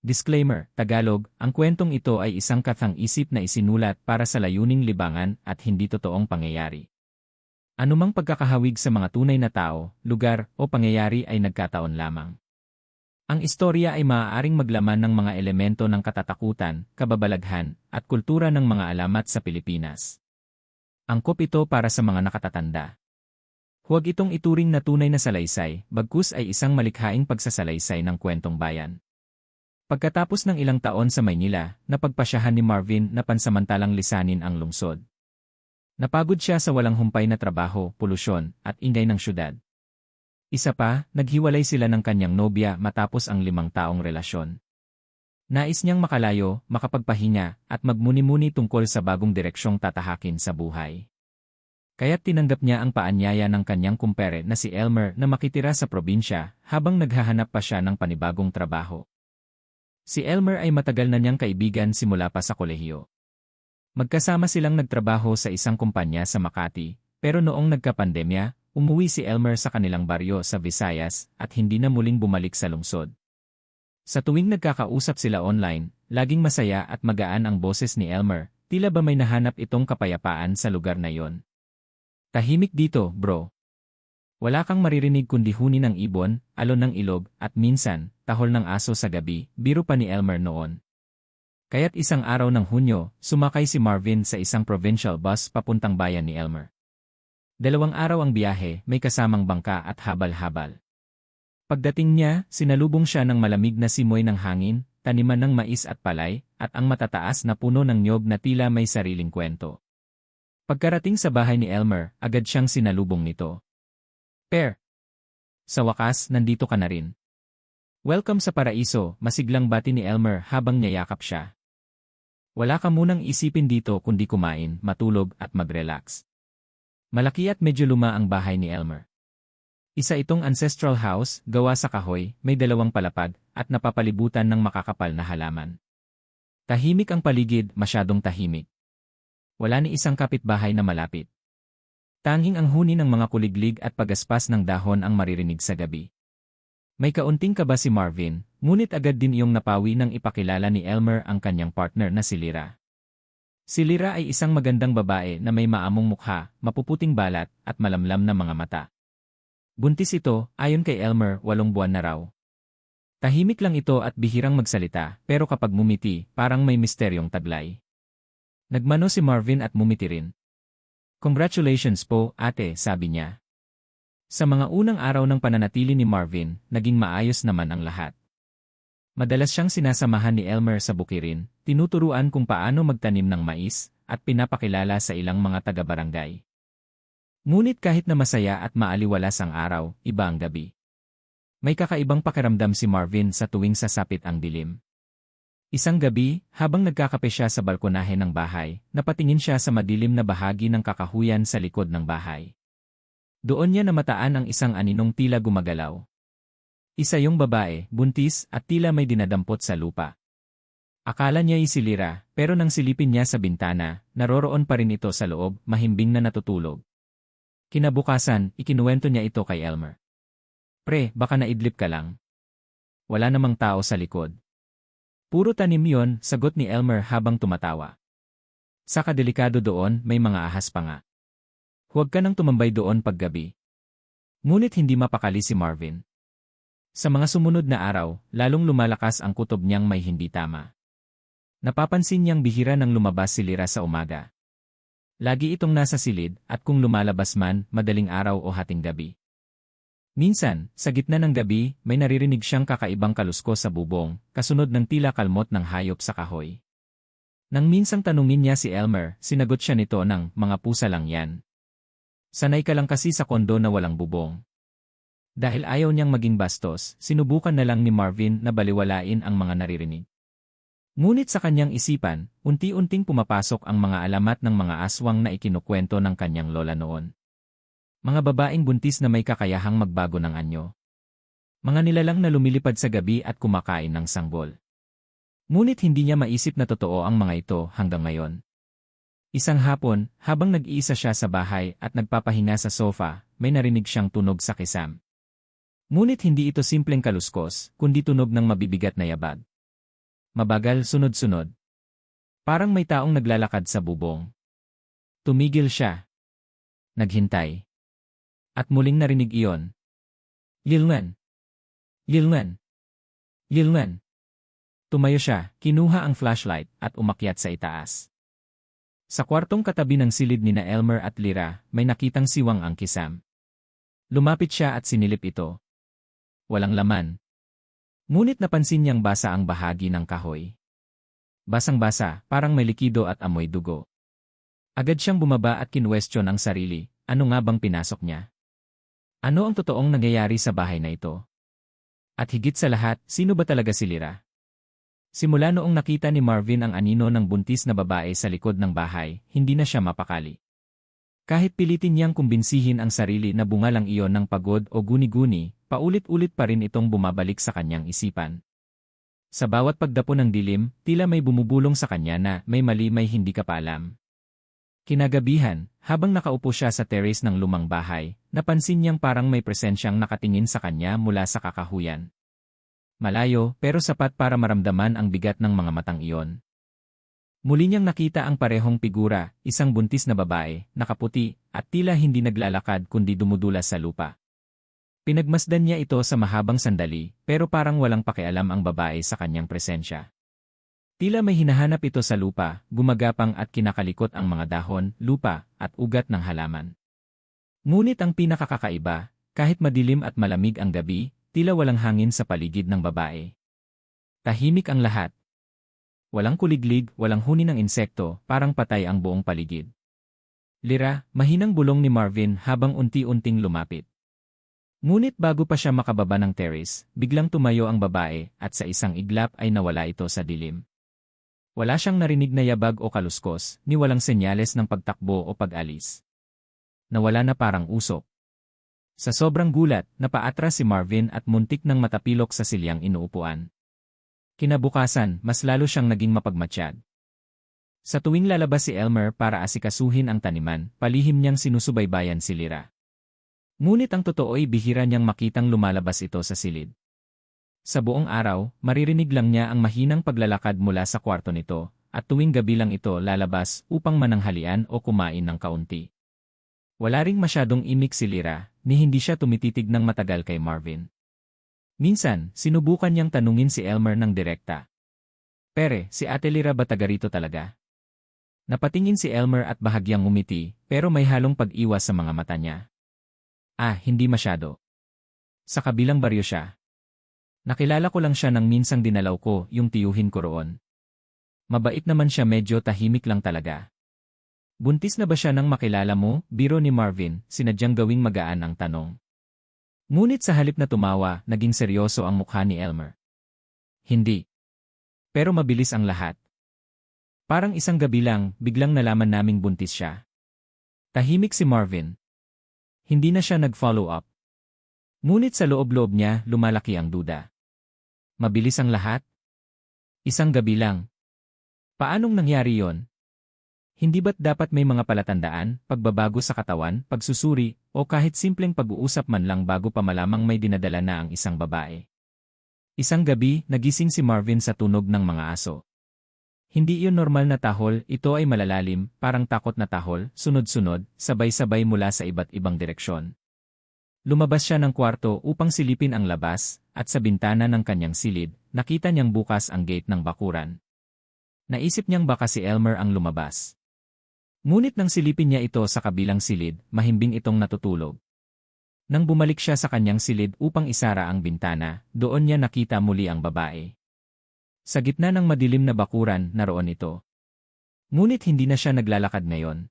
Disclaimer, Tagalog, ang kwentong ito ay isang kathang-isip na isinulat para sa layuning libangan at hindi totoong pangyayari. Anumang pagkakahawig sa mga tunay na tao, lugar, o pangyayari ay nagkataon lamang. Ang istorya ay maaaring maglaman ng mga elemento ng katatakutan, kababalaghan, at kultura ng mga alamat sa Pilipinas. Angkop ito para sa mga nakatatanda. Huwag itong ituring na tunay na salaysay, bagkus ay isang malikhaing pagsasalaysay ng kwentong bayan. Pagkatapos ng ilang taon sa Maynila, napagpasyahan ni Marvin na pansamantalang lisanin ang lungsod. Napagod siya sa walang humpay na trabaho, polusyon, at ingay ng syudad. Isa pa, naghiwalay sila ng kanyang nobya matapos ang 5 taong relasyon. Nais niyang makalayo, makapagpahinga, at magmuni-muni tungkol sa bagong direksyong tatahakin sa buhay. Kaya't tinanggap niya ang paanyaya ng kanyang kumpare na si Elmer na makitira sa probinsya habang naghahanap pa siya ng panibagong trabaho. Si Elmer ay matagal na niyang kaibigan simula pa sa kolehiyo. Magkasama silang nagtrabaho sa isang kumpanya sa Makati, pero noong nagkapandemya, umuwi si Elmer sa kanilang baryo sa Visayas at hindi na muling bumalik sa lungsod. Sa tuwing nagkakausap sila online, laging masaya at magaan ang boses ni Elmer, tila ba may nahanap itong kapayapaan sa lugar na yon. Tahimik dito, bro. Wala kang maririnig kundi huni ng ibon, alon ng ilog, at minsan, tahol ng aso sa gabi, biro pa ni Elmer noon. Kaya't isang araw ng Hunyo, sumakay si Marvin sa isang provincial bus papuntang bayan ni Elmer. 2 araw ang biyahe, may kasamang bangka at habal-habal. Pagdating niya, sinalubong siya ng malamig na simoy ng hangin, taniman ng mais at palay, at ang matataas na puno ng niyog na tila may sariling kwento. Pagkarating sa bahay ni Elmer, agad siyang sinalubong nito. Per. Sa wakas, nandito ka na rin. Welcome sa paraiso, masiglang bati ni Elmer habang niyayakap siya. Wala ka munang isipin dito kundi kumain, matulog at mag-relax. Malaki at medyo luma ang bahay ni Elmer. Isa itong ancestral house, gawa sa kahoy, may 2 palapag, at napapalibutan ng makakapal na halaman. Tahimik ang paligid, masyadong tahimik. Wala ni isang kapitbahay na malapit. Tanging ang huni ng mga kuliglig at pagaspas ng dahon ang maririnig sa gabi. May kaunting kaba si Marvin, ngunit agad din iyong napawi nang ipakilala ni Elmer ang kanyang partner na si Lyra. Si Lyra ay isang magandang babae na may maamong mukha, mapuputing balat, at malamlam na mga mata. Buntis ito, ayon kay Elmer, 8 buwan na raw. Tahimik lang ito at bihirang magsalita, pero kapag mumiti, parang may misteryong taglay. Nagmano si Marvin at mumiti rin. Congratulations po, ate, sabi niya. Sa mga unang araw ng pananatili ni Marvin, naging maayos naman ang lahat. Madalas siyang sinasamahan ni Elmer sa bukirin, tinuturuan kung paano magtanim ng mais, at pinapakilala sa ilang mga taga-barangay. Ngunit kahit na masaya at maaliwalas ang araw, iba ang gabi. May kakaibang pakiramdam si Marvin sa tuwing sasapit ang dilim. Isang gabi, habang nagkakape siya sa balkonahe ng bahay, napatingin siya sa madilim na bahagi ng kakahuyan sa likod ng bahay. Doon niya namataan ang isang aninong tila gumagalaw. Isa yung babae, buntis, at tila may dinadampot sa lupa. Akala niya ay si Lyra, pero nang silipin niya sa bintana, naroroon pa rin ito sa loob, mahimbing na natutulog. Kinabukasan, ikinuwento niya ito kay Elmer. Pre, baka naidlip ka lang. Wala namang tao sa likod. Puro tanim yon, sagot ni Elmer habang tumatawa. Sa kadelikado doon, may mga ahas pa nga. Huwag ka nang tumambay doon paggabi. Ngunit hindi mapakali si Marvin. Sa mga sumunod na araw, lalong lumalakas ang kutob niyang may hindi tama. Napapansin niyang bihira nang lumabas si Lyra sa umaga. Lagi itong nasa silid, at kung lumalabas man, madaling araw o hating gabi. Minsan, sa gitna ng gabi, may naririnig siyang kakaibang kaluskos sa bubong, kasunod ng tila kalmot ng hayop sa kahoy. Nang minsang tanungin niya si Elmer, sinagot siya nito ng, mga pusa lang yan. Sanay ka lang kasi sa kondo na walang bubong. Dahil ayaw niyang maging bastos, sinubukan na lang ni Marvin na baliwalain ang mga naririnig. Ngunit sa kanyang isipan, unti-unting pumapasok ang mga alamat ng mga aswang na ikinukwento ng kanyang lola noon. Mga babaeng buntis na may kakayahang magbago ng anyo. Mga nilalang na lumilipad sa gabi at kumakain ng sanggol. Ngunit hindi niya maisip na totoo ang mga ito hanggang ngayon. Isang hapon, habang nag-iisa siya sa bahay at nagpapahinga sa sofa, may narinig siyang tunog sa kisam. Ngunit hindi ito simpleng kaluskos, kundi tunog ng mabibigat na yabag. Mabagal sunod-sunod. Parang may taong naglalakad sa bubong. Tumigil siya. Naghintay. At muling narinig iyon. Lilwen. Lilwen. Lilwen. Tumayo siya, kinuha ang flashlight at umakyat sa itaas. Sa kwartong katabi ng silid nina Elmer at Lyra, may nakitang siwang ang kisam. Lumapit siya at sinilip ito. Walang laman. Ngunit napansin niyang basa ang bahagi ng kahoy. Basang-basa, parang may likido at amoy dugo. Agad siyang bumaba at kinwestiyon ang sarili, ano nga bang pinasok niya? Ano ang totoong nangyayari sa bahay na ito? At higit sa lahat, sino ba talaga si Lyra? Simula noong nakita ni Marvin ang anino ng buntis na babae sa likod ng bahay, hindi na siya mapakali. Kahit pilitin niyang kumbinsihin ang sarili na bunga lang iyon ng pagod o guni-guni, paulit-ulit pa rin itong bumabalik sa kanyang isipan. Sa bawat pagdapo ng dilim, tila may bumubulong sa kanya na may mali may hindi ka pa alam. Kinagabihan, habang nakaupo siya sa terrace ng lumang bahay, napansin niyang parang may presensyang nakatingin sa kanya mula sa kakahuyan. Malayo pero sapat para maramdaman ang bigat ng mga matang iyon. Muli niyang nakita ang parehong figura, isang buntis na babae, nakaputi, at tila hindi naglalakad kundi dumudulas sa lupa. Pinagmasdan niya ito sa mahabang sandali, pero parang walang pakialam ang babae sa kanyang presensya. Tila may hinahanap ito sa lupa, gumagapang at kinakalikot ang mga dahon, lupa, at ugat ng halaman. Ngunit ang pinakakakaiba, kahit madilim at malamig ang gabi, tila walang hangin sa paligid ng babae. Tahimik ang lahat. Walang kuliglig, walang huni ng insekto, parang patay ang buong paligid. Lyra, mahinang bulong ni Marvin habang unti-unting lumapit. Ngunit bago pa siya makababa ng terrace, biglang tumayo ang babae at sa isang iglap ay nawala ito sa dilim. Wala siyang narinig na yabag o kaluskos, ni walang senyales ng pagtakbo o pag-alis. Nawala na parang usok. Sa sobrang gulat, napaatras si Marvin at muntik nang matapilok sa silyang inuupuan. Kinabukasan, mas lalo siyang naging mapagmatsyag. Sa tuwing lalabas si Elmer para asikasuhin ang taniman, palihim niyang sinusubaybayan si Lyra. Ngunit ang totoo'y bihira niyang makitang lumalabas ito sa silid. Sa buong araw, maririnig lang niya ang mahinang paglalakad mula sa kwarto nito, at tuwing gabi lang ito lalabas upang mananghalian o kumain ng kaunti. Wala ring masyadong imik si Lyra, ni hindi siya tumititig ng matagal kay Marvin. Minsan, sinubukan niyang tanungin si Elmer ng direkta. Pere, si Ate Lyra ba taga rito talaga? Napatingin si Elmer at bahagyang ngumiti, pero may halong pag-iwas sa mga mata niya. Hindi masyado. Sa kabilang baryo siya. Nakilala ko lang siya nang minsang dinalaw ko yung tiyuhin ko roon. Mabait naman siya, medyo tahimik lang talaga. Buntis na ba siya nang makilala mo? Biro ni Marvin, sinadyang gawing magaan ang tanong. Ngunit sa halip na tumawa, naging seryoso ang mukha ni Elmer. Hindi. Pero mabilis ang lahat. Parang isang gabi lang, biglang nalaman naming buntis siya. Tahimik si Marvin. Hindi na siya nag-follow up. Ngunit sa loob-loob niya, lumalaki ang duda. Mabilis ang lahat? Isang gabi lang. Paanong nangyari yon? Hindi ba't dapat may mga palatandaan, pagbabago sa katawan, pagsusuri, o kahit simpleng pag-uusap man lang bago pa malamang may dinadala na ang isang babae? Isang gabi, nagising si Marvin sa tunog ng mga aso. Hindi iyon normal na tahol, ito ay malalalim, parang takot na tahol, sunod-sunod, sabay-sabay mula sa iba't ibang direksyon. Lumabas siya ng kwarto upang silipin ang labas, at sa bintana ng kanyang silid, nakita niyang bukas ang gate ng bakuran. Naisip niyang baka si Elmer ang lumabas. Ngunit nang silipin niya ito sa kabilang silid, mahimbing itong natutulog. Nang bumalik siya sa kanyang silid upang isara ang bintana, doon niya nakita muli ang babae. Sa gitna ng madilim na bakuran, naroon ito. Ngunit hindi na siya naglalakad ngayon.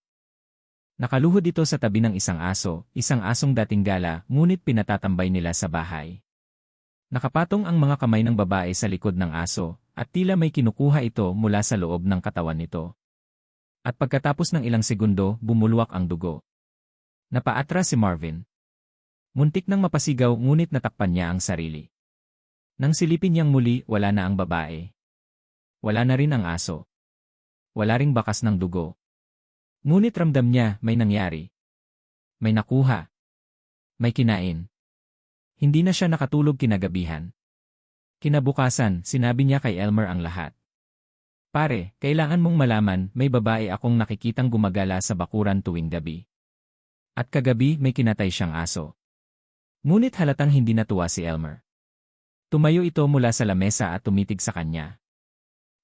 Nakaluhod ito sa tabi ng isang asong dating gala, ngunit pinatatambay nila sa bahay. Nakapatong ang mga kamay ng babae sa likod ng aso, at tila may kinukuha ito mula sa loob ng katawan nito. At pagkatapos ng ilang segundo, bumulwak ang dugo. Napaatras si Marvin. Muntik nang mapasigaw, ngunit natakpan niya ang sarili. Nang silipin niyang muli, wala na ang babae. Wala na rin ang aso. Wala ring bakas ng dugo. Ngunit ramdam niya, may nangyari. May nakuha. May kinain. Hindi na siya nakatulog kinagabihan. Kinabukasan, sinabi niya kay Elmer ang lahat. Pare, kailangan mong malaman, may babae akong nakikitang gumagala sa bakuran tuwing gabi. At kagabi may kinatay siyang aso. Ngunit halatang hindi natuwa si Elmer. Tumayo ito mula sa lamesa at tumitig sa kanya.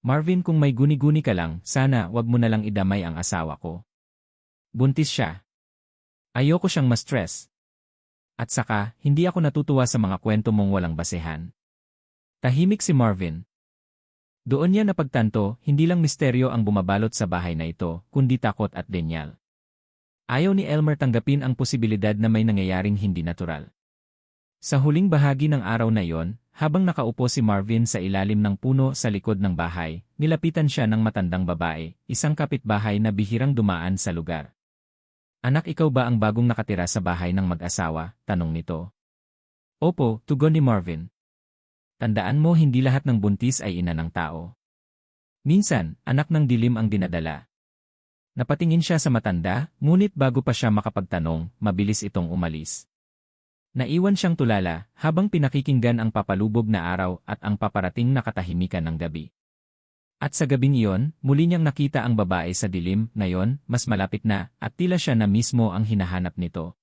Marvin, kung may guni-guni ka lang, sana wag mo na lang idamay ang asawa ko. Buntis siya. Ayoko siyang ma-stress. At saka, hindi ako natutuwa sa mga kwento mong walang basehan. Tahimik si Marvin. Doon niya napagtanto, hindi lang misteryo ang bumabalot sa bahay na ito, kundi takot at denyal. Ayaw ni Elmer tanggapin ang posibilidad na may nangyayaring hindi natural. Sa huling bahagi ng araw na iyon, habang nakaupo si Marvin sa ilalim ng puno sa likod ng bahay, nilapitan siya ng matandang babae, isang kapitbahay na bihirang dumaan sa lugar. Anak, ikaw ba ang bagong nakatira sa bahay ng mag-asawa? Tanong nito. Opo, tugon ni Marvin. Tandaan mo, hindi lahat ng buntis ay ina ng tao. Minsan, anak ng dilim ang dinadala. Napatingin siya sa matanda, ngunit bago pa siya makapagtanong, mabilis itong umalis. Naiwan siyang tulala habang pinakikinggan ang papalubog na araw at ang paparating na katahimikan ng gabi. At sa gabing iyon, muli niyang nakita ang babae sa dilim, ngayon, mas malapit na, at tila siya na mismo ang hinahanap nito.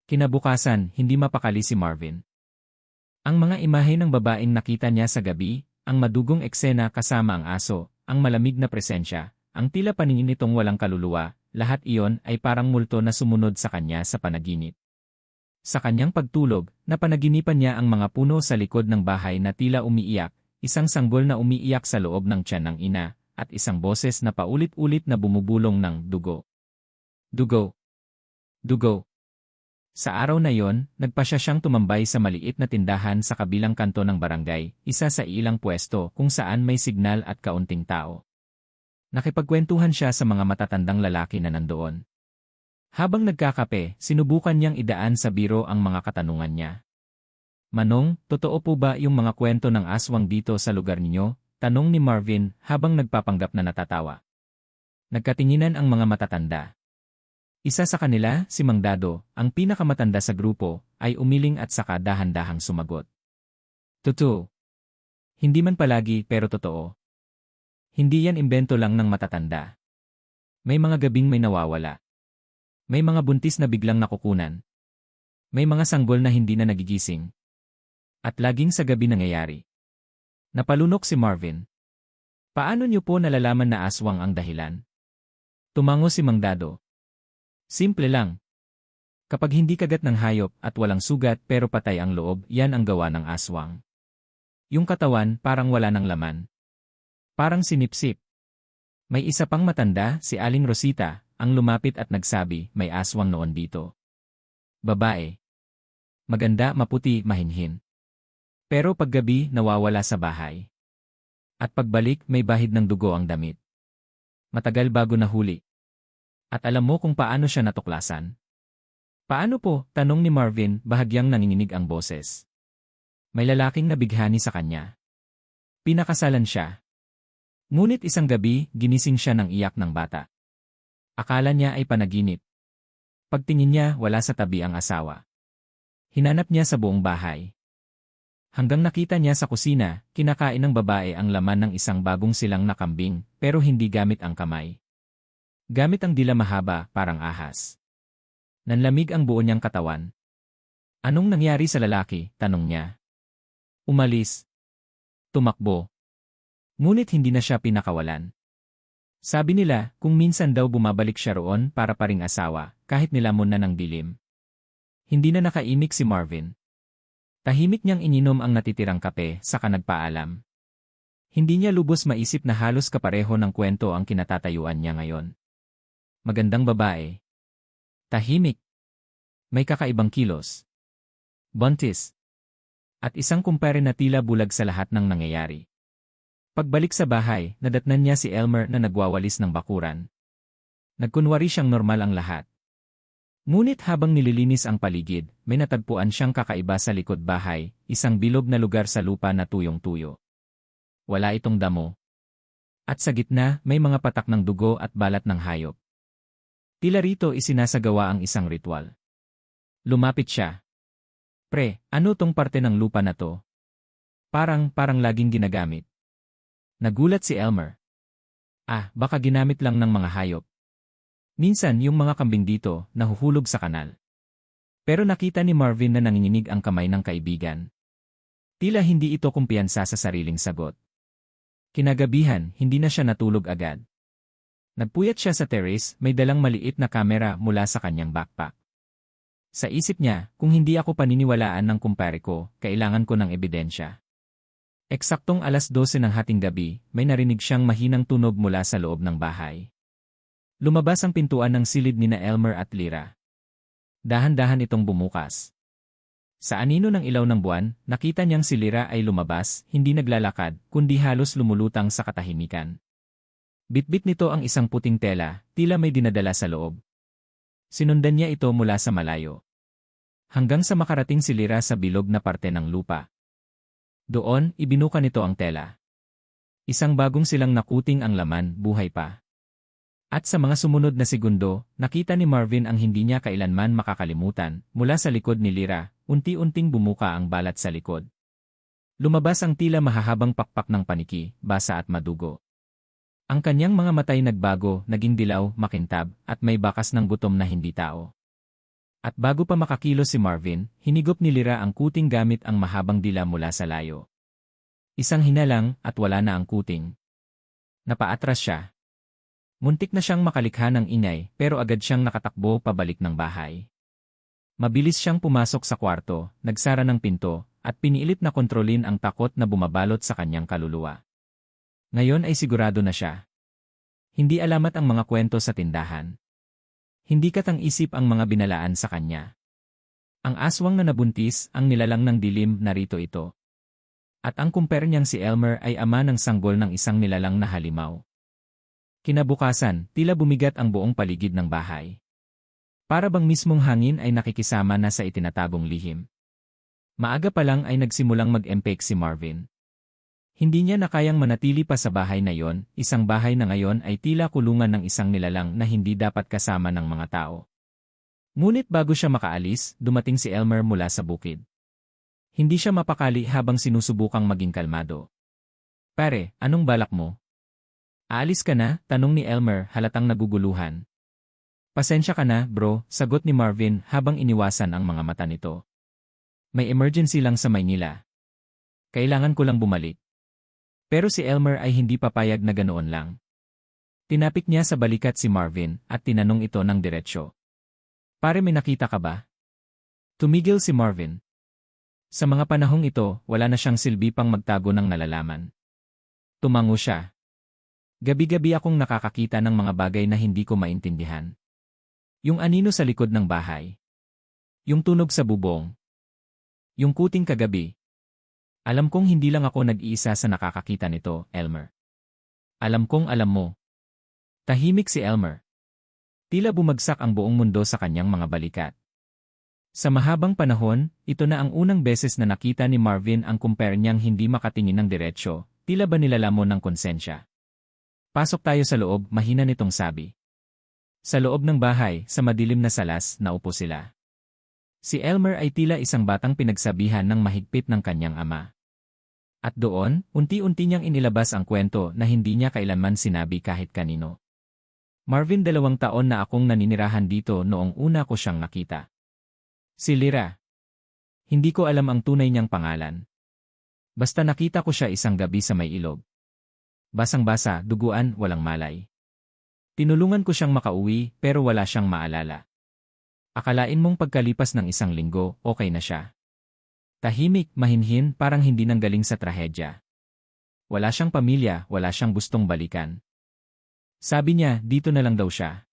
Kinabukasan, hindi mapakali si Marvin. Ang mga imahe ng babaeng nakita niya sa gabi, ang madugong eksena kasama ang aso, ang malamig na presensya, ang tila paningin nitong walang kaluluwa, lahat iyon ay parang multo na sumunod sa kanya sa panaginip. Sa kanyang pagtulog, napanaginipan niya ang mga puno sa likod ng bahay na tila umiiyak, isang sanggol na umiiyak sa loob ng tiyan ng ina, at isang boses na paulit-ulit na bumubulong ng dugo. Dugo. Dugo. Sa araw na yon, nagpasya siyang tumambay sa maliit na tindahan sa kabilang kanto ng barangay, isa sa ilang pwesto kung saan may signal at kaunting tao. Nakipagkwentuhan siya sa mga matatandang lalaki na nandoon. Habang nagkakape, sinubukan niyang idaan sa biro ang mga katanungan niya. Manong, totoo po ba yung mga kwento ng aswang dito sa lugar ninyo? Tanong ni Marvin habang nagpapanggap na natatawa. Nagkatinginan ang mga matatanda. Isa sa kanila, si Mang Dado, ang pinakamatanda sa grupo, ay umiling at saka dahan-dahang sumagot. Totoo. Hindi man palagi pero totoo. Hindi yan imbento lang ng matatanda. May mga gabing may nawawala. May mga buntis na biglang nakukunan. May mga sanggol na hindi na nagigising. At laging sa gabi nangyayari. Napalunok si Marvin. Paano niyo po nalalaman na aswang ang dahilan? Tumango si Mang Dado. Simple lang. Kapag hindi kagat ng hayop at walang sugat pero patay ang loob, yan ang gawa ng aswang. Yung katawan parang wala ng laman. Parang sinipsip. May isa pang matanda, si Aling Rosita, ang lumapit at nagsabi, may aswang noon dito. Babae. Maganda, maputi, mahinhin. Pero paggabi, nawawala sa bahay. At pagbalik, may bahid ng dugo ang damit. Matagal bago nahuli. At alam mo kung paano siya natuklasan? Paano po? Tanong ni Marvin, bahagyang nanginginig ang boses. May lalaking nabighani sa kanya. Pinakasalan siya. Ngunit isang gabi, ginising siya ng iyak ng bata. Akala niya ay panaginip. Pagtingin niya, wala sa tabi ang asawa. Hinanap niya sa buong bahay. Hanggang nakita niya sa kusina, kinakain ng babae ang laman ng isang bagong silang na kambing, pero hindi gamit ang kamay. Gamit ang dila mahaba, parang ahas. Nanlamig ang buo niyang katawan. Anong nangyari sa lalaki? Tanong niya. Umalis. Tumakbo. Ngunit hindi na siya pinakawalan. Sabi nila, kung minsan daw bumabalik siya roon para paring asawa, kahit nilamon na ng dilim. Hindi na nakaimik si Marvin. Tahimik niyang ininom ang natitirang kape, saka nagpaalam. Hindi niya lubos maisip na halos kapareho ng kwento ang kinatatayuan niya ngayon. Magandang babae. Tahimik. May kakaibang kilos. Buntis. At isang kumpare na tila bulag sa lahat ng nangyayari. Pagbalik sa bahay, nadatnan niya si Elmer na nagwawalis ng bakuran. Nagkunwari siyang normal ang lahat. Ngunit habang nililinis ang paligid, may natagpuan siyang kakaiba sa likod bahay, isang bilog na lugar sa lupa na tuyong-tuyo. Wala itong damo. At sa gitna, may mga patak ng dugo at balat ng hayop. Tila rito isinasagawa ang isang ritual. Lumapit siya. Pre, ano tong parte ng lupa na to? Parang laging ginagamit. Nagulat si Elmer. Baka ginamit lang ng mga hayop. Minsan yung mga kambing dito, nahuhulog sa kanal. Pero nakita ni Marvin na nanginginig ang kamay ng kaibigan. Tila hindi ito kumpiyansa sa sariling sagot. Kinagabihan, hindi na siya natulog agad. Nagpuyat siya sa terrace, may dalang maliit na kamera mula sa kanyang backpack. Sa isip niya, kung hindi ako paniniwalaan ng kumpare ko, kailangan ko ng ebidensya. Eksaktong 12:00 ng hating gabi, may narinig siyang mahinang tunog mula sa loob ng bahay. Lumabas ang pintuan ng silid nina Elmer at Lyra. Dahan-dahan itong bumukas. Sa anino ng ilaw ng buwan, nakita niyang si Lyra ay lumabas, hindi naglalakad, kundi halos lumulutang sa katahimikan. Bitbit nito ang isang puting tela, tila may dinadala sa loob. Sinundan niya ito mula sa malayo. Hanggang sa makarating si Lyra sa bilog na parte ng lupa. Doon, ibinuka nito ang tela. Isang bagong silang nakuting ang laman, buhay pa. At sa mga sumunod na segundo, nakita ni Marvin ang hindi niya kailanman makakalimutan. Mula sa likod ni Lyra, unti-unting bumuka ang balat sa likod. Lumabas ang tila mahahabang pakpak ng paniki, basa at madugo. Ang kanyang mga matay nagbago, naging dilaw, makintab, at may bakas ng gutom na hindi tao. At bago pa makakilos si Marvin, hinigop ni Lyra ang kuting gamit ang mahabang dila mula sa layo. Isang hinalang, at wala na ang kuting. Napaatras siya. Muntik na siyang makalikha ng ingay, pero agad siyang nakatakbo pabalik ng bahay. Mabilis siyang pumasok sa kwarto, nagsara ng pinto, at pinilit na kontrolin ang takot na bumabalot sa kanyang kaluluwa. Ngayon ay sigurado na siya. Hindi alamat ang mga kwento sa tindahan. Hindi katang-isip ang mga binalaan sa kanya. Ang aswang na nabuntis, ang nilalang ng dilim, narito ito. At ang kumpare niyang si Elmer ay ama ng sanggol ng isang nilalang na halimaw. Kinabukasan, tila bumigat ang buong paligid ng bahay. Para bang mismong hangin ay nakikisama na sa itinatagong lihim. Maaga pa lang ay nagsimulang mag-empake si Marvin. Hindi niya na kayang manatili pa sa bahay na yon, isang bahay na ngayon ay tila kulungan ng isang nilalang na hindi dapat kasama ng mga tao. Ngunit bago siya makaalis, dumating si Elmer mula sa bukid. Hindi siya mapakali habang sinusubukang maging kalmado. Pare, anong balak mo? Aalis ka na? Tanong ni Elmer, halatang naguguluhan. Pasensya ka na, bro, sagot ni Marvin habang iniwasan ang mga mata nito. May emergency lang sa Maynila. Kailangan ko lang bumalik. Pero si Elmer ay hindi papayag na ganoon lang. Tinapik niya sa balikat si Marvin at tinanong ito ng diretsyo. Pare, may nakita ka ba? Tumigil si Marvin. Sa mga panahong ito, wala na siyang silbi pang magtago ng nalalaman. Tumango siya. Gabi-gabi akong nakakakita ng mga bagay na hindi ko maintindihan. Yung anino sa likod ng bahay. Yung tunog sa bubong. Yung kuting kagabi. Alam kong hindi lang ako nag-iisa sa nakakakita nito, Elmer. Alam kong alam mo. Tahimik si Elmer. Tila bumagsak ang buong mundo sa kanyang mga balikat. Sa mahabang panahon, ito na ang unang beses na nakita ni Marvin ang kumpare niyang hindi makatingin ng diretsyo, tila ba nilalamon ng konsensya. Pasok tayo sa loob, mahina nitong sabi. Sa loob ng bahay, sa madilim na salas, naupo sila. Si Elmer ay tila isang batang pinagsabihan ng mahigpit ng kanyang ama. At doon, unti-unti niyang inilabas ang kwento na hindi niya kailanman sinabi kahit kanino. Marvin, 2 taon na akong naninirahan dito noong una ko siyang nakita. Si Lyra. Hindi ko alam ang tunay niyang pangalan. Basta nakita ko siya isang gabi sa may ilog. Basang-basa, duguan, walang malay. Tinulungan ko siyang makauwi pero wala siyang maalala. Akalain mong pagkalipas ng 1 linggo, okay na siya. Tahimik, mahinhin, parang hindi nanggaling sa trahedya. Wala siyang pamilya, wala siyang gustong balikan. Sabi niya, dito na lang daw siya.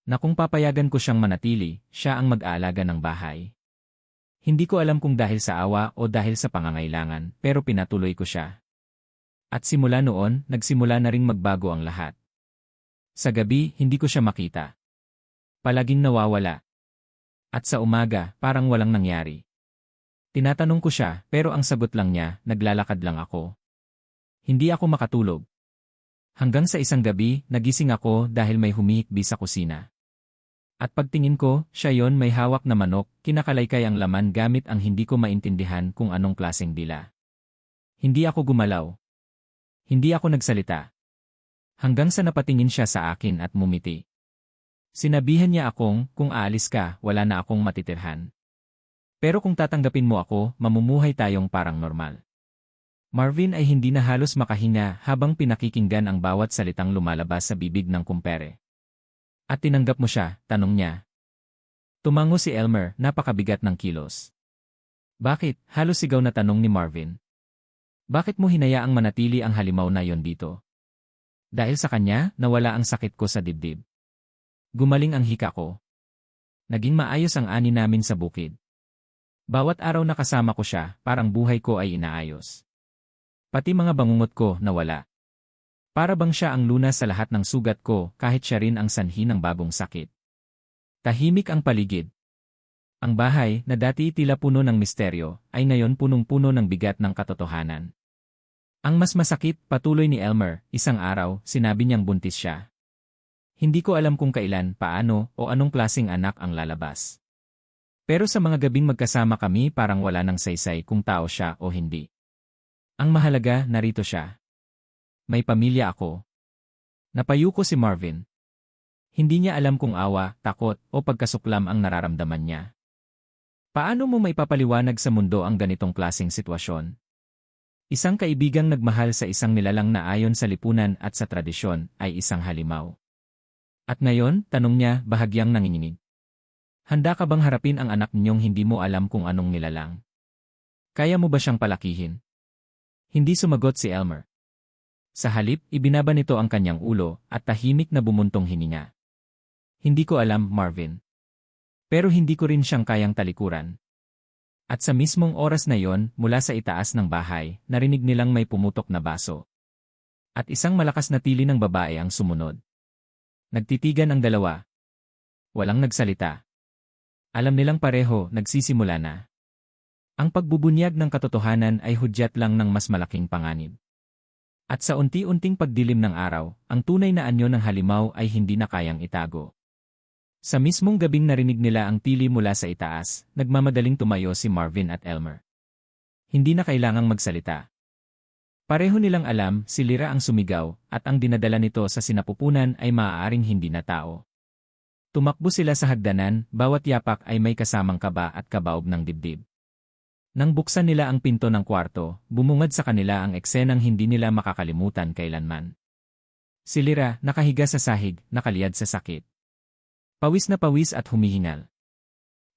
Na kung papayagan ko siyang manatili, siya ang mag-aalaga ng bahay. Hindi ko alam kung dahil sa awa o dahil sa pangangailangan, pero pinatuloy ko siya. At simula noon, nagsimula na ring magbago ang lahat. Sa gabi, hindi ko siya makita. Palaging nawawala. At sa umaga, parang walang nangyari. Tinatanong ko siya, pero ang sagot lang niya, naglalakad lang ako. Hindi ako makatulog. Hanggang sa isang gabi, nagising ako dahil may humihikbi sa kusina. At pagtingin ko, siya yon, may hawak na manok, kinakalaykay ang laman gamit ang hindi ko maintindihan kung anong klaseng dila. Hindi ako gumalaw. Hindi ako nagsalita. Hanggang sa napatingin siya sa akin at mumiti. Sinabihan niya akong, kung aalis ka, wala na akong matitirhan. Pero kung tatanggapin mo ako, mamumuhay tayong parang normal. Marvin ay hindi na halos makahinga habang pinakikinggan ang bawat salitang lumalabas sa bibig ng kumpere. At tinanggap mo siya, tanong niya. Tumango si Elmer, napakabigat ng kilos. Bakit? Halos sigaw na tanong ni Marvin. Bakit mo hinayaang manatili ang halimaw na yon dito? Dahil sa kanya, nawala ang sakit ko sa dibdib. Gumaling ang hika ko. Naging maayos ang ani namin sa bukid. Bawat araw na kasama ko siya, parang buhay ko ay inaayos. Pati mga bangungot ko nawala. Para bang siya ang lunas sa lahat ng sugat ko kahit siya rin ang sanhi ng bagong sakit. Tahimik ang paligid. Ang bahay na dati tila puno ng misteryo ay ngayon punong-puno ng bigat ng katotohanan. Ang mas masakit, patuloy ni Elmer, isang araw, sinabi niyang buntis siya. Hindi ko alam kung kailan, paano, o anong klaseng anak ang lalabas. Pero sa mga gabing magkasama kami parang wala nang saysay kung tao siya o hindi. Ang mahalaga, narito siya. May pamilya ako. Napayuko si Marvin. Hindi niya alam kung awa, takot, o pagkasuklam ang nararamdaman niya. Paano mo maipapaliwanag sa mundo ang ganitong klaseng sitwasyon? Isang kaibigang nagmahal sa isang nilalang na ayon sa lipunan at sa tradisyon ay isang halimaw. At ngayon, tanong niya, bahagyang nanginginig. Handa ka bang harapin ang anak ninyong hindi mo alam kung anong nilalang? Kaya mo ba siyang palakihin? Hindi sumagot si Elmer. Sa halip, ibinaba nito ang kanyang ulo at tahimik na bumuntong hininga. Hindi ko alam, Marvin. Pero hindi ko rin siyang kayang talikuran. At sa mismong oras na yon, mula sa itaas ng bahay, narinig nilang may pumutok na baso. At isang malakas na tili ng babae ang sumunod. Nagtitigan ang dalawa. Walang nagsalita. Alam nilang pareho, nagsisimula na. Ang pagbubunyag ng katotohanan ay hudyat lang ng mas malaking panganib. At sa unti-unting pagdilim ng araw, ang tunay na anyo ng halimaw ay hindi na kayang itago. Sa mismong gabing narinig nila ang tili mula sa itaas, nagmamadaling tumayo si Marvin at Elmer. Hindi na kailangang magsalita. Pareho nilang alam, si Lyra ang sumigaw, at ang dinadala nito sa sinapupunan ay maaaring hindi na tao. Tumakbo sila sa hagdanan, bawat yapak ay may kasamang kaba at kabaog ng dibdib. Nang buksan nila ang pinto ng kwarto, bumungad sa kanila ang eksenang hindi nila makakalimutan kailanman. Si Lyra, nakahiga sa sahig, nakaliyad sa sakit. Pawis na pawis at humihingal.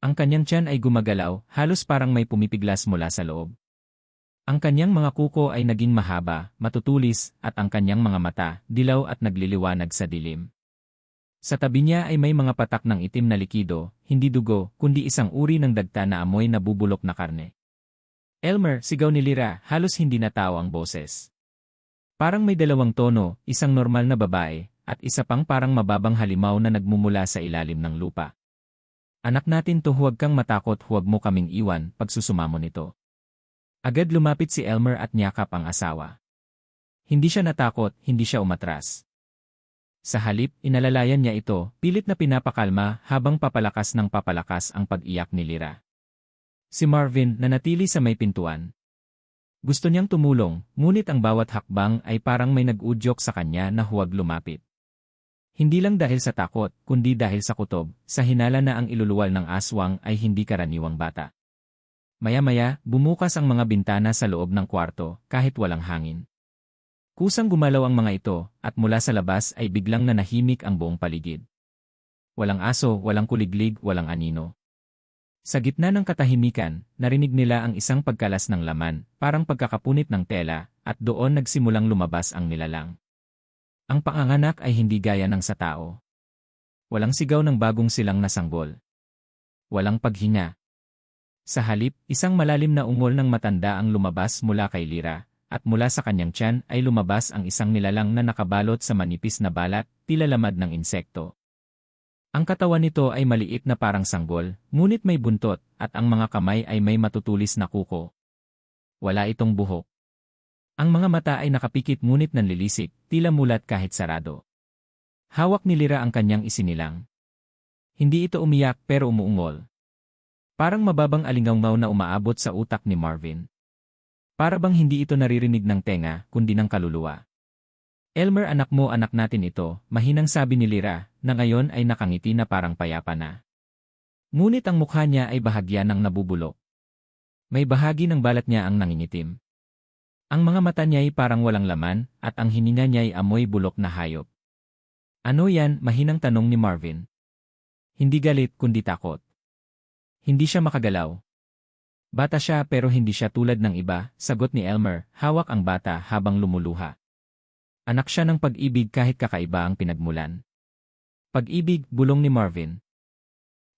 Ang kanyang tiyan ay gumagalaw, halos parang may pumipiglas mula sa loob. Ang kanyang mga kuko ay naging mahaba, matutulis, at ang kanyang mga mata, dilaw at nagliliwanag sa dilim. Sa tabi niya ay may mga patak ng itim na likido, hindi dugo, kundi isang uri ng dagta na amoy na bubulok na karne. Elmer, sigaw ni Lyra, halos hindi na tao ang boses. Parang may dalawang tono, isang normal na babae, at isa pang parang mababang halimaw na nagmumula sa ilalim ng lupa. Anak natin to, huwag kang matakot, huwag mo kaming iwan, pagsusumamo nito. Agad lumapit si Elmer at niyakap ang asawa. Hindi siya natakot, hindi siya umatras. Sa halip, inalalayan niya ito, pilit na pinapakalma habang papalakas ng papalakas ang pag-iyak ni Lyra. Si Marvin nanatili sa may pintuan. Gusto niyang tumulong, ngunit ang bawat hakbang ay parang may nag-udyok sa kanya na huwag lumapit. Hindi lang dahil sa takot, kundi dahil sa kutob, sa hinala na ang iluluwal ng aswang ay hindi karaniwang bata. Maya-maya, bumukas ang mga bintana sa loob ng kwarto, kahit walang hangin. Kusang gumalaw ang mga ito, at mula sa labas ay biglang nanahimik ang buong paligid. Walang aso, walang kuliglig, walang anino. Sa gitna ng katahimikan, narinig nila ang isang pagkalas ng laman, parang pagkakapunit ng tela, at doon nagsimulang lumabas ang nilalang. Ang panganganak ay hindi gaya ng sa tao. Walang sigaw ng bagong silang nasanggol. Walang paghinga. Sa halip, isang malalim na ungol ng matanda ang lumabas mula kay Lyra, at mula sa kanyang tiyan ay lumabas ang isang nilalang na nakabalot sa manipis na balat, tila lamad ng insekto. Ang katawan nito ay maliit na parang sanggol, ngunit may buntot, at ang mga kamay ay may matutulis na kuko. Wala itong buhok. Ang mga mata ay nakapikit ngunit nanlilisik, tila mulat kahit sarado. Hawak ni Lyra ang kanyang isinilang. Hindi ito umiyak pero umuungol. Parang mababang alingawmaw na umaabot sa utak ni Marvin. Para bang hindi ito naririnig ng tenga, kundi ng kaluluwa. Elmer, anak mo, anak natin ito, mahinang sabi ni Lyra, na ngayon ay nakangiti na parang payapa na. Ngunit ang mukha niya ay bahagya ng nabubulok. May bahagi ng balat niya ang nangingitim. Ang mga mata niya ay parang walang laman, at ang hininga niya ay amoy bulok na hayop. Ano yan? Mahinang tanong ni Marvin. Hindi galit, kundi takot. Hindi siya makagalaw. Bata siya pero hindi siya tulad ng iba, sagot ni Elmer, hawak ang bata habang lumuluha. Anak siya ng pag-ibig kahit kakaiba ang pinagmulan. Pag-ibig, bulong ni Marvin.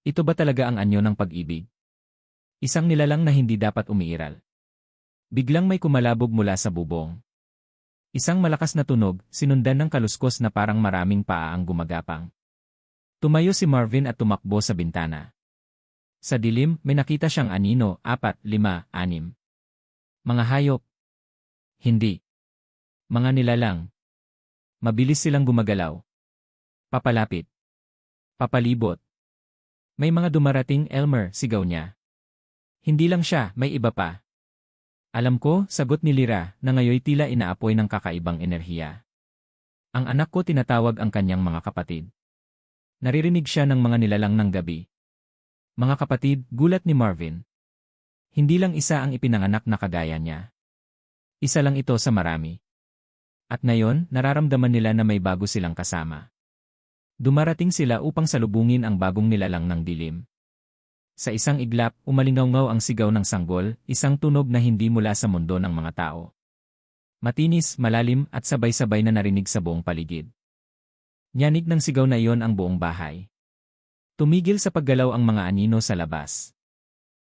Ito ba talaga ang anyo ng pag-ibig? Isang nilalang na hindi dapat umiiral. Biglang may kumalabog mula sa bubong. Isang malakas na tunog, sinundan ng kaluskos na parang maraming paa ang gumagapang. Tumayo si Marvin at tumakbo sa bintana. Sa dilim, may nakita siyang anino, 4, 5, 6. Mga hayop. Hindi. Mga nilalang. Mabilis silang gumagalaw. Papalapit. Papalibot. May mga dumarating, Elmer, sigaw niya. Hindi lang siya, may iba pa. Alam ko, sagot ni Lyra, na ngayoy tila inaapoy ng kakaibang enerhiya. Ang anak ko, tinatawag ang kanyang mga kapatid. Naririnig siya ng mga nilalang ng gabi. Mga kapatid, gulat ni Marvin. Hindi lang isa ang ipinanganak na kagaya niya. Isa lang ito sa marami. At ngayon, nararamdaman nila na may bago silang kasama. Dumarating sila upang salubungin ang bagong nilalang ng dilim. Sa isang iglap, umalingaw-ngaw ang sigaw ng sanggol, isang tunog na hindi mula sa mundo ng mga tao. Matinis, malalim, at sabay-sabay na narinig sa buong paligid. Nyanig ng sigaw na iyon ang buong bahay. Tumigil sa paggalaw ang mga anino sa labas.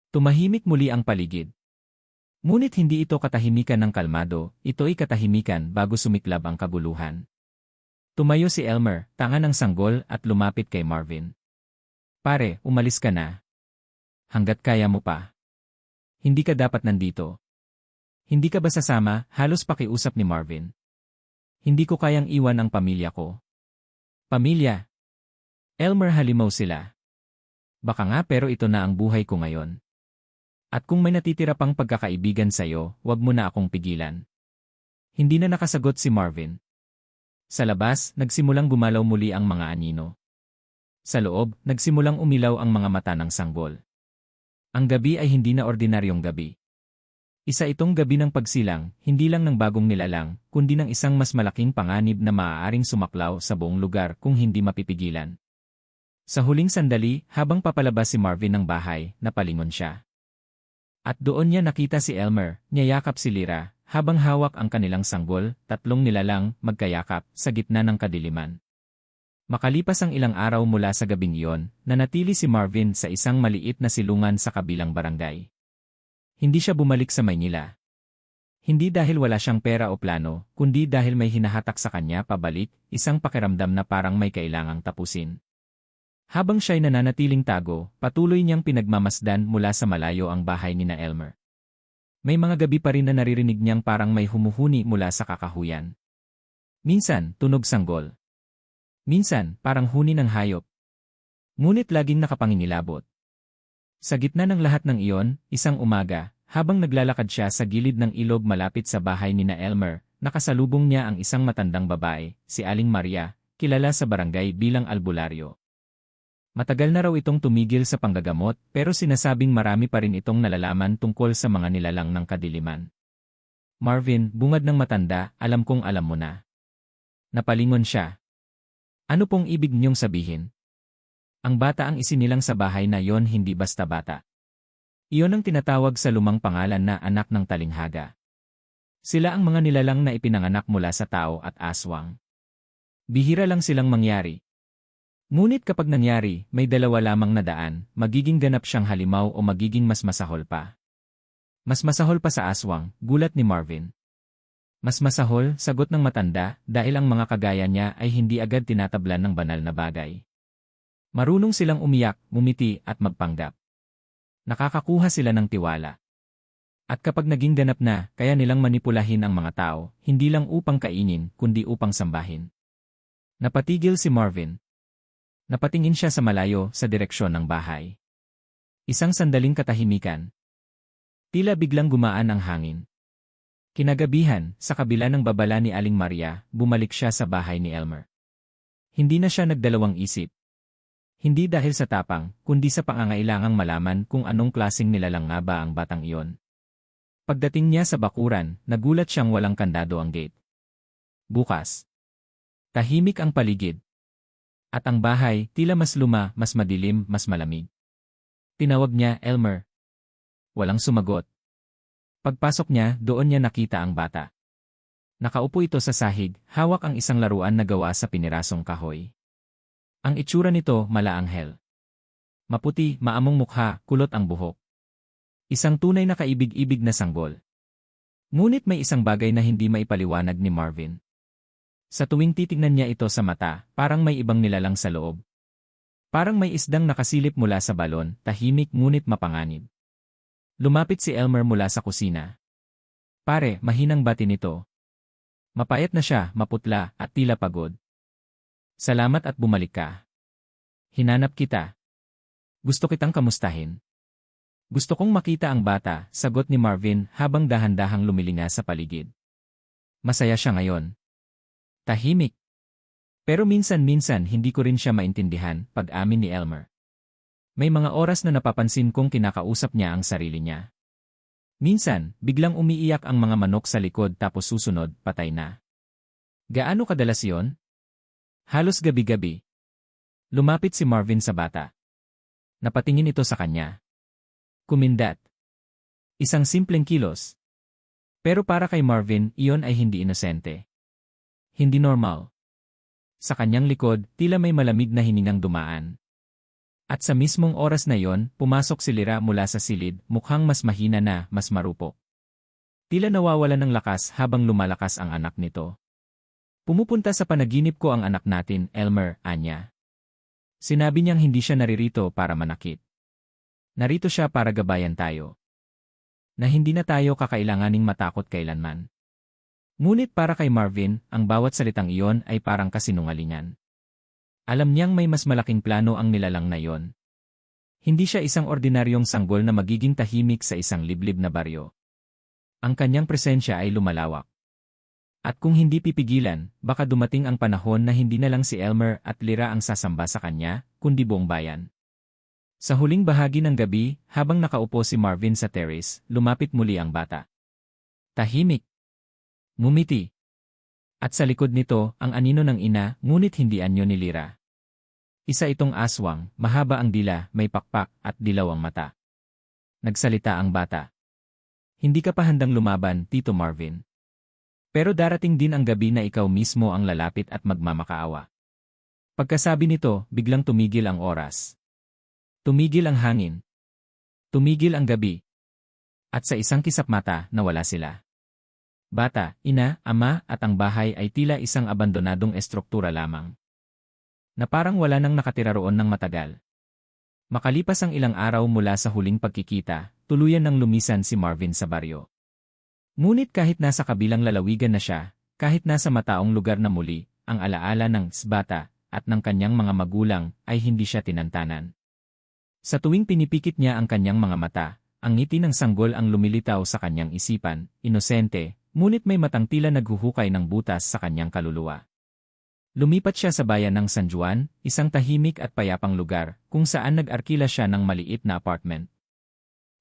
Tumahimik muli ang paligid. Ngunit hindi ito katahimikan ng kalmado, ito ay katahimikan bago sumiklab ang kaguluhan. Tumayo si Elmer, tanga ng sanggol at lumapit kay Marvin. Pare, umalis ka na. Hanggat kaya mo pa. Hindi ka dapat nandito. Hindi ka ba sasama? Halos pakiusap ni Marvin. Hindi ko kayang iwan ang pamilya ko. Pamilya? Elmer, halimaw sila. Baka nga pero ito na ang buhay ko ngayon. At kung may natitira pang pagkakaibigan sa'yo, wag mo na akong pigilan. Hindi na nakasagot si Marvin. Sa labas, nagsimulang gumalaw muli ang mga anino. Sa loob, nagsimulang umilaw ang mga mata ng sanggol. Ang gabi ay hindi na ordinaryong gabi. Isa itong gabi ng pagsilang, hindi lang ng bagong nilalang, kundi ng isang mas malaking panganib na maaaring sumaklaw sa buong lugar kung hindi mapipigilan. Sa huling sandali, habang papalabas si Marvin ng bahay, napalingon siya. At doon niya nakita si Elmer, niyayakap si Lyra, habang hawak ang kanilang sanggol, tatlong nilalang, magkayakap, sa gitna ng kadiliman. Makalipas ang ilang araw mula sa gabing iyon, nanatili si Marvin sa isang maliit na silungan sa kabilang barangay. Hindi siya bumalik sa Maynila. Hindi dahil wala siyang pera o plano, kundi dahil may hinahatak sa kanya pabalik, isang pakiramdam na parang may kailangang tapusin. Habang siya'y nananatiling tago, patuloy niyang pinagmamasdan mula sa malayo ang bahay ni na Elmer. May mga gabi pa rin na naririnig niyang parang may humuhuni mula sa kakahuyan. Minsan, tunog sanggol. Minsan, parang huni ng hayop. Ngunit laging nakapangingilabot. Sa gitna ng lahat ng iyon, isang umaga, habang naglalakad siya sa gilid ng ilog malapit sa bahay ni na Elmer, nakasalubong niya ang isang matandang babae, si Aling Maria, kilala sa barangay bilang albularyo. Matagal na raw itong tumigil sa panggagamot pero sinasabing marami pa rin itong nalalaman tungkol sa mga nilalang ng kadiliman. Marvin, bungad ng matanda, alam kong alam mo na. Napalingon siya. Ano pong ibig niyong sabihin? Ang bata ang isinilang sa bahay na yon hindi basta bata. Iyon ang tinatawag sa lumang pangalan na anak ng talinghaga. Sila ang mga nilalang na ipinanganak mula sa tao at aswang. Bihira lang silang mangyari. Ngunit kapag nangyari, may dalawa lamang na daan, magiging ganap siyang halimaw o magiging mas masahol pa. Mas masahol pa sa aswang, gulat ni Marvin. Mas masahol, sagot ng matanda, dahil ang mga kagaya niya ay hindi agad tinatablan ng banal na bagay. Marunong silang umiyak, ngumiti at magpanggap. Nakakakuha sila ng tiwala. At kapag naging ganap na, kaya nilang manipulahin ang mga tao, hindi lang upang kainin, kundi upang sambahin. Napatigil si Marvin. Napatingin siya sa malayo, sa direksyon ng bahay. Isang sandaling katahimikan. Tila biglang gumaan ang hangin. Kinagabihan, sa kabila ng babala ni Aling Maria, bumalik siya sa bahay ni Elmer. Hindi na siya nagdalawang isip. Hindi dahil sa tapang, kundi sa pangangailangang malaman kung anong klaseng nilalang nga ba ang batang iyon. Pagdating niya sa bakuran, nagulat siyang walang kandado ang gate. Bukas. Tahimik ang paligid. At ang bahay, tila mas luma, mas madilim, mas malamig. Tinawag niya, Elmer. Walang sumagot. Pagpasok niya, doon niya nakita ang bata. Nakaupo ito sa sahig, hawak ang isang laruan na gawa sa pinirasong kahoy. Ang itsura nito, malaanghel. Maputi, maamong mukha, kulot ang buhok. Isang tunay na kaibig-ibig na sanggol. Ngunit may isang bagay na hindi maipaliwanag ni Marvin. Sa tuwing titignan niya ito sa mata, parang may ibang nilalang sa loob. Parang may isdang nakasilip mula sa balon, tahimik ngunit mapanganib. Lumapit si Elmer mula sa kusina. Pare, mahinang bati nito. Mapayat na siya, maputla, at tila pagod. Salamat at bumalik ka. Hinanap kita. Gusto kitang kamustahin. Gusto kong makita ang bata, sagot ni Marvin habang dahan-dahang lumilinga sa paligid. Masaya siya ngayon. Tahimik. Pero minsan-minsan hindi ko rin siya maintindihan, pag-amin ni Elmer. May mga oras na napapansin kong kinakausap niya ang sarili niya. Minsan, biglang umiiyak ang mga manok sa likod tapos susunod, patay na. Gaano kadalas yon? Halos gabi-gabi. Lumapit si Marvin sa bata. Napatingin ito sa kanya. Kumindat. Isang simpleng kilos. Pero para kay Marvin, iyon ay hindi inosente. Hindi normal. Sa kanyang likod, tila may malamig na hiningang dumaan. At sa mismong oras na yon, pumasok si Lyra mula sa silid, mukhang mas mahina na, mas marupok. Tila nawawalan ng lakas habang lumalakas ang anak nito. Pumupunta sa panaginip ko ang anak natin, Elmer, anya. Sinabi niyang hindi siya naririto para manakit. Narito siya para gabayan tayo. Na hindi na tayo kakailanganing matakot kailanman. Ngunit para kay Marvin, ang bawat salitang iyon ay parang kasinungalingan. Alam niyang may mas malaking plano ang nilalang na yon. Hindi siya isang ordinaryong sanggol na magiging tahimik sa isang liblib na baryo. Ang kanyang presensya ay lumalawak. At kung hindi pipigilan, baka dumating ang panahon na hindi na lang si Elmer at Lyra ang sasamba sa kanya, kundi buong bayan. Sa huling bahagi ng gabi, habang nakaupo si Marvin sa terrace, lumapit muli ang bata. Tahimik. Ngumiti. At sa likod nito, ang anino ng ina, ngunit hindi anyo ni Lyra. Isa itong aswang, mahaba ang dila, may pakpak, at dilaw ang mata. Nagsalita ang bata. Hindi ka pa handang lumaban, Tito Marvin. Pero darating din ang gabi na ikaw mismo ang lalapit at magmamakaawa. Pagkasabi nito, biglang tumigil ang oras. Tumigil ang hangin. Tumigil ang gabi. At sa isang kisap mata, nawala sila. Bata, ina, ama, at ang bahay ay tila isang abandonadong estruktura lamang. Na parang wala nang nakatira roon ng matagal. Makalipas ang ilang araw mula sa huling pagkikita, tuluyan nang lumisan si Marvin sa baryo. Ngunit kahit nasa kabilang lalawigan na siya, kahit nasa mataong lugar na muli, ang alaala ng bata at ng kanyang mga magulang ay hindi siya tinantanan. Sa tuwing pinipikit niya ang kanyang mga mata, ang ngiti ng sanggol ang lumilitaw sa kanyang isipan, inosente, ngunit may matang tila naghuhukay ng butas sa kanyang kaluluwa. Lumipat siya sa bayan ng San Juan, isang tahimik at payapang lugar, kung saan nag-arkila siya ng maliit na apartment.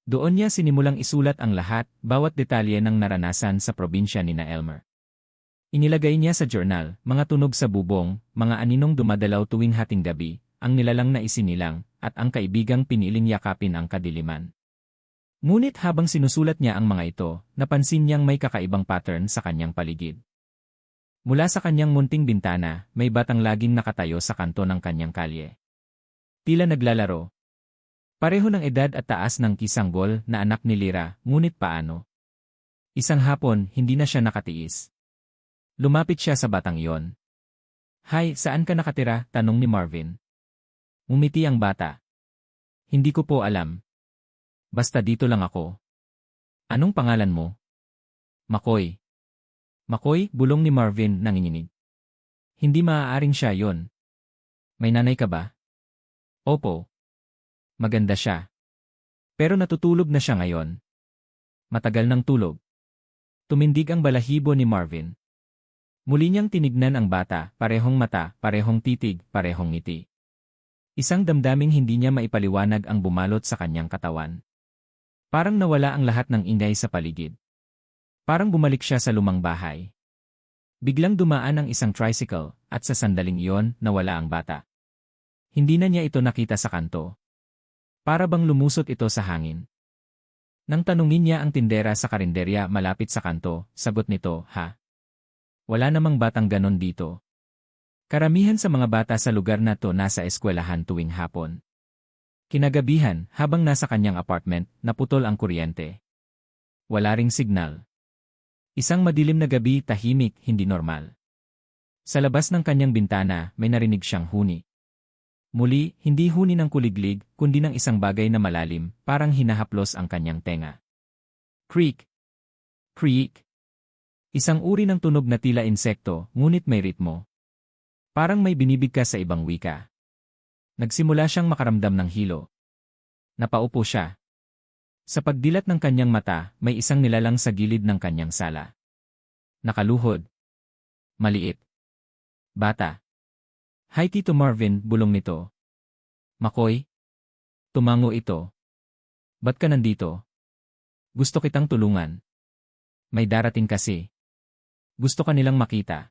Doon niya sinimulang isulat ang lahat, bawat detalye ng naranasan sa probinsya ni Elmer. Inilagay niya sa journal, mga tunog sa bubong, mga aninong dumadalaw tuwing hating gabi, ang nilalang na isinilang, at ang kaibigang piniling yakapin ang kadiliman. Ngunit habang sinusulat niya ang mga ito, napansin niyang may kakaibang pattern sa kanyang paligid. Mula sa kanyang munting bintana, may batang laging nakatayo sa kanto ng kanyang kalye. Tila naglalaro. Pareho ng edad at taas ng kisanggol na anak ni Lyra, ngunit paano? Isang hapon, hindi na siya nakatiis. Lumapit siya sa batang iyon. Hay, saan ka nakatira? Tanong ni Marvin. Ngumiti ang bata. Hindi ko po alam. Basta dito lang ako. Anong pangalan mo? Makoy. Makoy, bulong ni Marvin nanginginig. Hindi maaaring siya yon. May nanay ka ba? Opo. Maganda siya. Pero natutulog na siya ngayon. Matagal ng tulog. Tumindig ang balahibo ni Marvin. Muli niyang tinignan ang bata, parehong mata, parehong titig, parehong ngiti. Isang damdaming hindi niya maipaliwanag ang bumalot sa kanyang katawan. Parang nawala ang lahat ng ingay sa paligid. Parang bumalik siya sa lumang bahay. Biglang dumaan ang isang tricycle, at sa sandaling iyon, nawala ang bata. Hindi na niya ito nakita sa kanto. Para bang lumusot ito sa hangin. Nang tanungin niya ang tindera sa karinderya malapit sa kanto, sagot nito, "Ha? Wala namang batang ganon dito." Karamihan sa mga bata sa lugar na to nasa eskwelahan tuwing hapon. Kinagabihan, habang nasa kanyang apartment, naputol ang kuryente. Wala ring signal. Isang madilim na gabi, tahimik, hindi normal. Sa labas ng kanyang bintana, may narinig siyang huni. Muli, hindi huni ng kuliglig, kundi ng isang bagay na malalim, parang hinahaplos ang kanyang tenga. Creak! Creak! Isang uri ng tunog na tila insekto, ngunit may ritmo. Parang may binibigkas sa ibang wika. Nagsimula siyang makaramdam ng hilo. Napaupo siya. Sa pagdilat ng kanyang mata, may isang nilalang sa gilid ng kanyang sala. Nakaluhod. Maliit. Bata. "Hi Tito Marvin," bulong nito. "McCoy?" Tumango ito. "Ba't ka nandito? Gusto kitang tulungan. May darating kasi. Gusto ka nilang makita."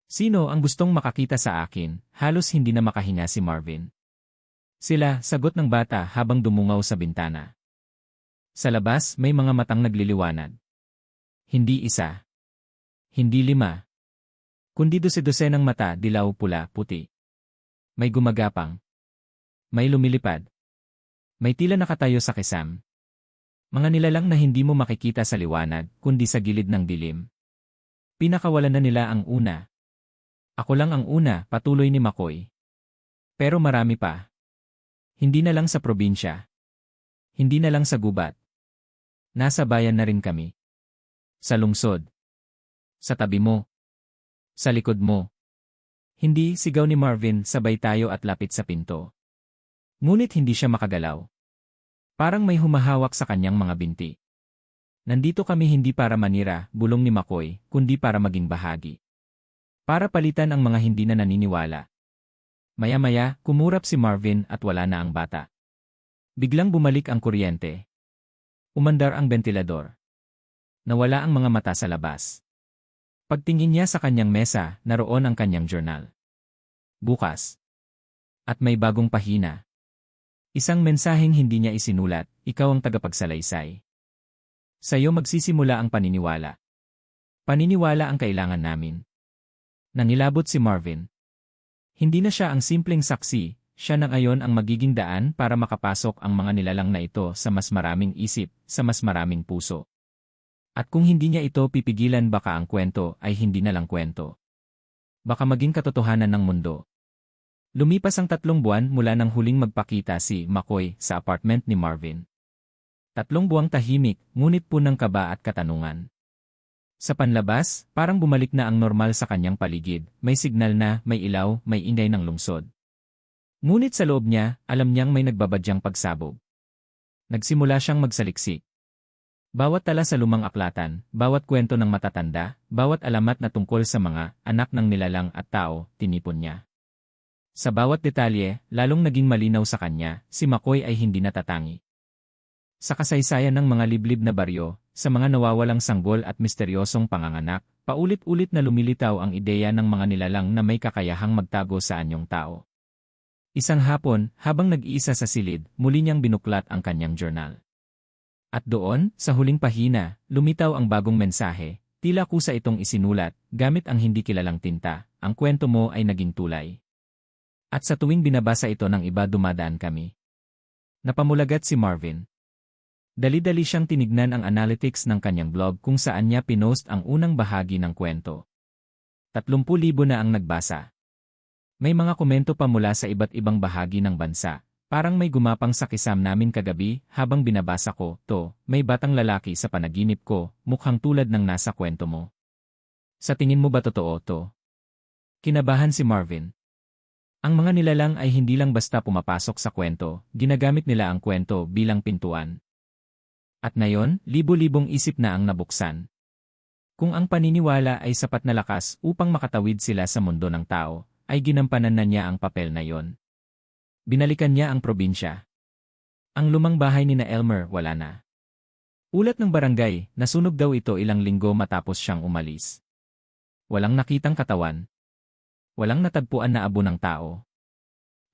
Sino ang gustong makakita sa akin? Halos hindi na makahinga si Marvin. "Sila," sagot ng bata habang dumungaw sa bintana. Sa labas, may mga matang nagliliwanag. Hindi isa. Hindi lima. Kundi dose-dose ng mata, dilaw, pula, puti. May gumagapang. May lumilipad. May tila nakatayo sa kisam. Mga nilalang na hindi mo makikita sa liwanag, kundi sa gilid ng dilim. Pinakawalan na nila ang una. "Ako lang ang una," patuloy ni McCoy. "Pero marami pa. Hindi na lang sa probinsya. Hindi na lang sa gubat. Nasa bayan na rin kami. Sa lungsod. Sa tabi mo. Sa likod mo." "Hindi," sigaw ni Marvin, sabay tayo at lapit sa pinto. Ngunit hindi siya makagalaw. Parang may humahawak sa kanyang mga binti. "Nandito kami hindi para manira," bulong ni McCoy, "kundi para maging bahagi. Para palitan ang mga hindi na naniniwala." Maya-maya, kumurap si Marvin at wala na ang bata. Biglang bumalik ang kuryente. Umandar ang bentilador. Nawala ang mga mata sa labas. Pagtingin niya sa kanyang mesa, naroon ang kanyang journal. Bukas. At may bagong pahina. Isang mensaheng hindi niya isinulat, "Ikaw ang tagapagsalaysay. Sa'yo magsisimula ang paniniwala. Paniniwala ang kailangan namin." Nangilabot si Marvin. Hindi na siya ang simpleng saksi, siya na ngayon ang magiging daan para makapasok ang mga nilalang na ito sa mas maraming isip, sa mas maraming puso. At kung hindi niya ito pipigilan, baka ang kwento ay hindi na lang kwento. Baka maging katotohanan ng mundo. Lumipas ang 3 buwan mula nang huling magpakita si McCoy sa apartment ni Marvin. 3 buwang tahimik, ngunit punang kaba at katanungan. Sa panlabas, parang bumalik na ang normal sa kanyang paligid, may signal na, may ilaw, may ingay ng lungsod. Ngunit sa loob niya, alam niyang may nagbabadyang pagsabog. Nagsimula siyang magsaliksik. Bawat tala sa lumang aklatan, bawat kwento ng matatanda, bawat alamat na tungkol sa mga anak ng nilalang at tao, tinipon niya. Sa bawat detalye, lalong naging malinaw sa kanya, si McCoy ay hindi natatangi. Sa kasaysayan ng mga liblib na baryo, sa mga nawawalang sanggol at misteryosong panganganak, paulit-ulit na lumilitaw ang ideya ng mga nilalang na may kakayahang magtago sa anyong tao. Isang hapon, habang nag-iisa sa silid, muli niyang binuklat ang kanyang journal. At doon, sa huling pahina, lumitaw ang bagong mensahe, tila kusa itong isinulat, gamit ang hindi kilalang tinta, "Ang kwento mo ay naging tulay. At sa tuwing binabasa ito ng iba, dumadaan kami." Napamulagat si Marvin. Dali-dali siyang tinignan ang analytics ng kanyang blog kung saan niya pinost ang unang bahagi ng kwento. 30,000 na ang nagbasa. May mga komento pa mula sa iba't ibang bahagi ng bansa. Parang may gumapang sa kisam namin kagabi habang binabasa ko, "To, may batang lalaki sa panaginip ko, mukhang tulad ng nasa kwento mo. Sa tingin mo ba totoo to?" Kinabahan si Marvin. Ang mga nilalang ay hindi lang basta pumapasok sa kwento, ginagamit nila ang kwento bilang pintuan. At ngayon, libo-libong isip na ang nabuksan. Kung ang paniniwala ay sapat na lakas upang makatawid sila sa mundo ng tao, ay ginampanan na niya ang papel na yon. Binalikan niya ang probinsya. Ang lumang bahay ni na Elmer wala na. Ulat ng barangay, nasunog daw ito ilang linggo matapos siyang umalis. Walang nakitang katawan. Walang natagpuan na abo ng tao.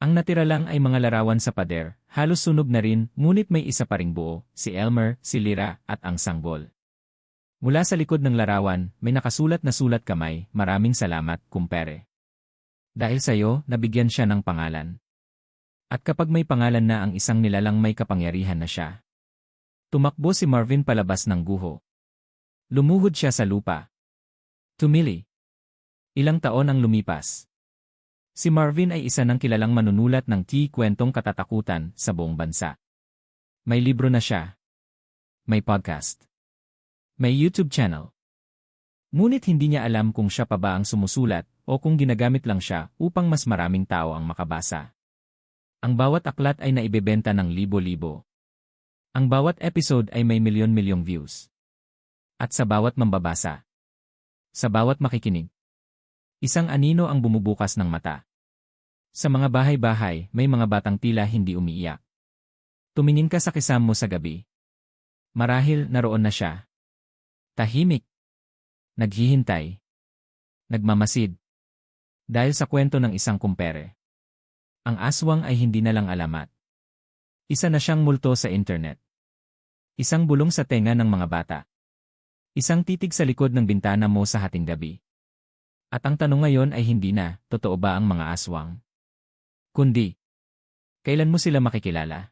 Ang natira lang ay mga larawan sa pader, halos sunog na rin, ngunit may isa pa ring buo, si Elmer, si Lyra, at ang sanggol. Mula sa likod ng larawan, may nakasulat na sulat kamay, "Maraming salamat, kumpere. Dahil sa'yo, nabigyan siya ng pangalan." At kapag may pangalan na ang isang nilalang may kapangyarihan na siya. Tumakbo si Marvin palabas ng guho. Lumuhod siya sa lupa. Tumili. Ilang taon ang lumipas. Si Marvin ay isa ng kilalang manunulat ng kwentong katatakutan sa buong bansa. May libro na siya. May podcast. May YouTube channel. Ngunit hindi niya alam kung siya pa ba ang sumusulat o kung ginagamit lang siya upang mas maraming tao ang makabasa. Ang bawat aklat ay naibebenta ng libo-libo. Ang bawat episode ay may milyon-milyong views. At sa bawat mambabasa, sa bawat makikinig, isang anino ang bumubukas ng mata. Sa mga bahay-bahay, may mga batang tila hindi umiiyak. Tumingin ka sa kisam mo sa gabi. Marahil naroon na siya. Tahimik. Naghihintay. Nagmamasid. Dahil sa kwento ng isang kumpere. Ang aswang ay hindi na lang alamat. Isa na siyang multo sa internet. Isang bulong sa tenga ng mga bata. Isang titig sa likod ng bintana mo sa hating gabi. At ang tanong ngayon ay hindi na, totoo ba ang mga aswang? Kundi, kailan mo sila makikilala?